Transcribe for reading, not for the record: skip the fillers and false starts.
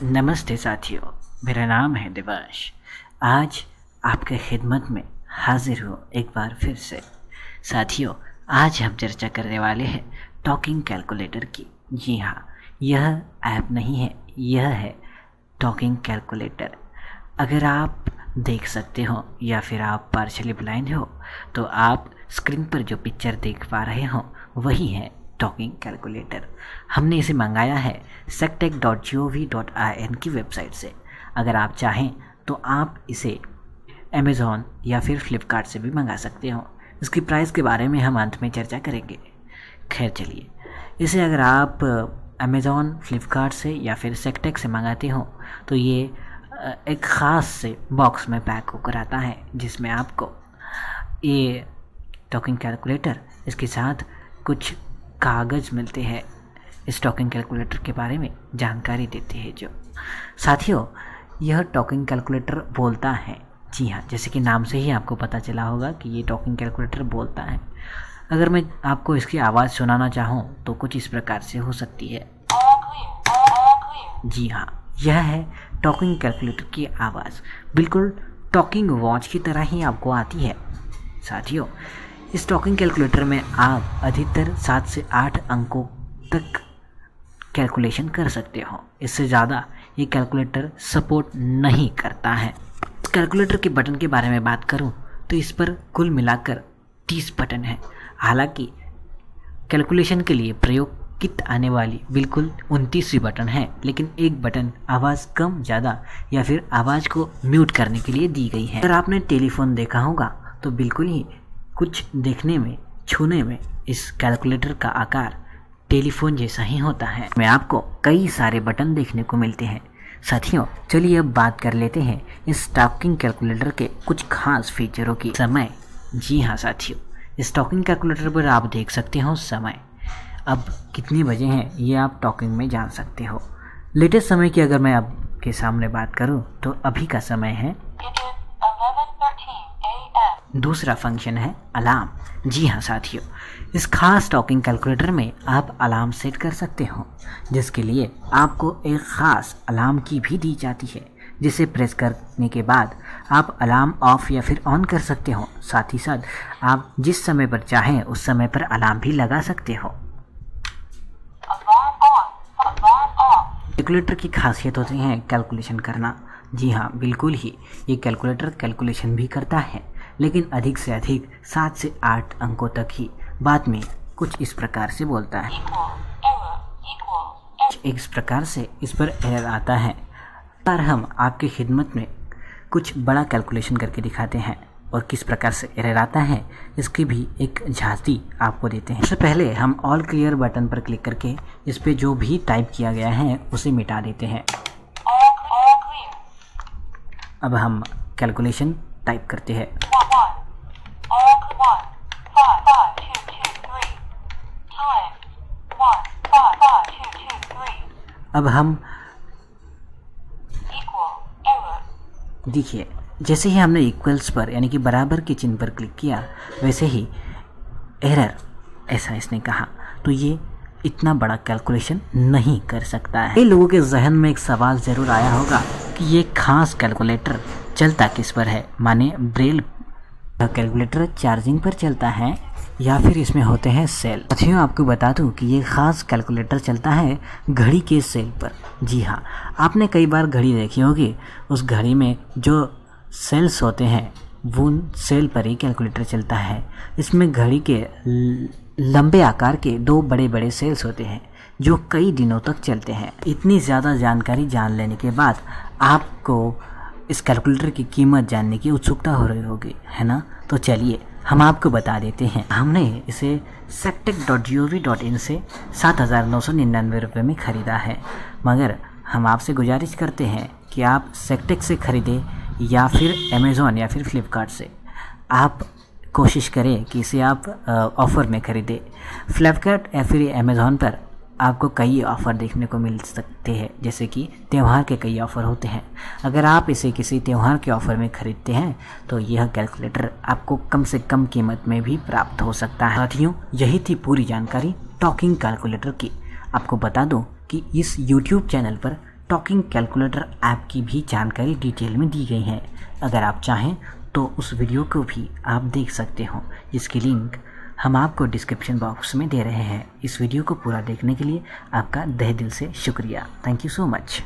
नमस्ते साथियों, मेरा नाम है दिवाश। आज आपके खिदमत में हाजिर हूँ एक बार फिर से। साथियों, आज हम चर्चा करने वाले हैं टॉकिंग कैलकुलेटर की। जी हाँ, यह ऐप नहीं है, यह है टॉकिंग कैलकुलेटर। अगर आप देख सकते हो या फिर आप पार्शली ब्लाइंड हो तो आप स्क्रीन पर जो पिक्चर देख पा रहे हो वही है टॉकिंग कैलकुलेटर। हमने इसे मंगाया है sectech.gov.in की वेबसाइट से। अगर आप चाहें तो आप इसे अमेज़ॉन या फिर फ्लिपकार्ट से भी मंगा सकते हो। इसकी प्राइस के बारे में हम अंत में चर्चा करेंगे। खैर चलिए, इसे अगर आप अमेज़ॉन, फ्लिपकार्ट से या फिर सेक्टेक से मंगाते हो तो ये एक ख़ास से बॉक्स में पैक होकर आता है, जिसमें आपको ये टॉकिंग कैलकुलेटर, इसके साथ कुछ कागज़ मिलते हैं इस टॉकिंग कैलकुलेटर के बारे में जानकारी देते हैं। जो साथियों, यह टॉकिंग कैलकुलेटर बोलता है। जी हाँ, जैसे कि नाम से ही आपको पता चला होगा कि ये टॉकिंग कैलकुलेटर बोलता है। अगर मैं आपको इसकी आवाज़ सुनाना चाहूँ तो कुछ इस प्रकार से हो सकती है। जी हाँ, यह है टॉकिंग कैलकुलेटर की आवाज़। बिल्कुल टॉकिंग वॉच की तरह ही आपको आती है। साथियों, इस टॉकिंग कैलकुलेटर में आप अधिकतर 7 से 8 अंकों तक कैलकुलेशन कर सकते हो। इससे ज़्यादा ये कैलकुलेटर सपोर्ट नहीं करता है। इस कैलकुलेटर के बटन के बारे में बात करूं तो इस पर कुल मिलाकर 30 बटन हैं। हालांकि कैलकुलेशन के लिए प्रयोगित आने वाली बिल्कुल 29 बटन हैं, लेकिन एक बटन आवाज़ कम ज़्यादा या फिर आवाज़ को म्यूट करने के लिए दी गई है। अगर आपने टेलीफोन देखा होगा तो बिल्कुल ही कुछ देखने में, छूने में इस कैलकुलेटर का आकार टेलीफोन जैसा ही होता है। में आपको कई सारे बटन देखने को मिलते हैं। साथियों, चलिए अब बात कर लेते हैं इस टॉकिंग कैलकुलेटर के कुछ खास फीचरों की। समय। जी हाँ साथियों, इस टॉकिंग कैलकुलेटर पर आप देख सकते हो समय। अब कितने बजे हैं ये आप टॉकिंग में जान सकते हो। लेटेस्ट समय की अगर मैं आपके सामने बात करूँ तो अभी का समय है। दूसरा फंक्शन है अलार्म। जी हाँ साथियों, इस खास टॉकिंग कैलकुलेटर में आप अलार्म सेट कर सकते हो, जिसके लिए आपको एक ख़ास अलार्म की भी दी जाती है, जिसे प्रेस करने के बाद आप अलार्म ऑफ या फिर ऑन कर सकते हो। साथ ही साथ आप जिस समय पर चाहें उस समय पर अलार्म भी लगा सकते हो। कैलकुलेटर की खासियत होती है कैलकुलेशन करना। जी हाँ, बिल्कुल ही, ये कैलकुलेटर कैलकुलेशन भी करता है, लेकिन अधिक से अधिक 7 से 8 अंकों तक ही। बाद में कुछ इस प्रकार से बोलता है। इस प्रकार से इस पर एरर आता है। पर हम आपकी खिदमत में कुछ बड़ा कैलकुलेशन करके दिखाते हैं और किस प्रकार से एरर आता है इसकी भी एक झांकी आपको देते हैं। सबसे पहले हम ऑल क्लियर बटन पर क्लिक करके इस पे जो भी टाइप किया गया है उसे मिटा देते हैं। अब हम कैलकुलेशन टाइप करते हैं। अब हम देखिए, जैसे ही हमने इक्वल्स पर यानी कि बराबर के चिन्ह पर क्लिक किया वैसे ही एरर, ऐसा इसने कहा। तो ये इतना बड़ा कैलकुलेशन नहीं कर सकता है। कई लोगों के जहन में एक सवाल ज़रूर आया होगा कि ये खास कैलकुलेटर चलता किस पर है, माने ब्रेल कैलकुलेटर चार्जिंग पर चलता है या फिर इसमें होते हैं सेल। साथियों, आपको बता दूं कि ये ख़ास कैलकुलेटर चलता है घड़ी के सेल पर। जी हाँ, आपने कई बार घड़ी देखी होगी, उस घड़ी में जो सेल्स होते हैं वो सेल पर ही कैलकुलेटर चलता है। इसमें घड़ी के लंबे आकार के 2 बड़े बड़े सेल्स होते हैं जो कई दिनों तक चलते हैं। इतनी ज़्यादा जानकारी जान लेने के बाद आपको इस कैलकुलेटर की कीमत जानने की उत्सुकता हो रही होगी, है ना? तो चलिए हम आपको बता देते हैं। हमने इसे sectech.gov.in से 7,999 रुपये में ख़रीदा है, मगर हम आपसे गुजारिश करते हैं कि आप सेक्टेक से ख़रीदें या फिर अमेज़ॉन या फिर फ्लिपकार्ट से। आप कोशिश करें कि इसे आप ऑफ़र में ख़रीदें। फ्लिपकार्ट या फिर अमेज़ॉन पर आपको कई ऑफ़र देखने को मिल सकते हैं, जैसे कि त्यौहार के कई ऑफ़र होते हैं। अगर आप इसे किसी त्यौहार के ऑफ़र में ख़रीदते हैं तो यह कैलकुलेटर आपको कम से कम कीमत में भी प्राप्त हो सकता है। साथियों, यही थी पूरी जानकारी टॉकिंग कैलकुलेटर की। आपको बता दूं कि इस YouTube चैनल पर टॉकिंग कैलकुलेटर ऐप की भी जानकारी डिटेल में दी गई है। अगर आप चाहें तो उस वीडियो को भी आप देख सकते हो, जिसकी लिंक हम आपको डिस्क्रिप्शन बॉक्स में दे रहे हैं। इस वीडियो को पूरा देखने के लिए आपका तहे दिल से शुक्रिया। Thank you so much.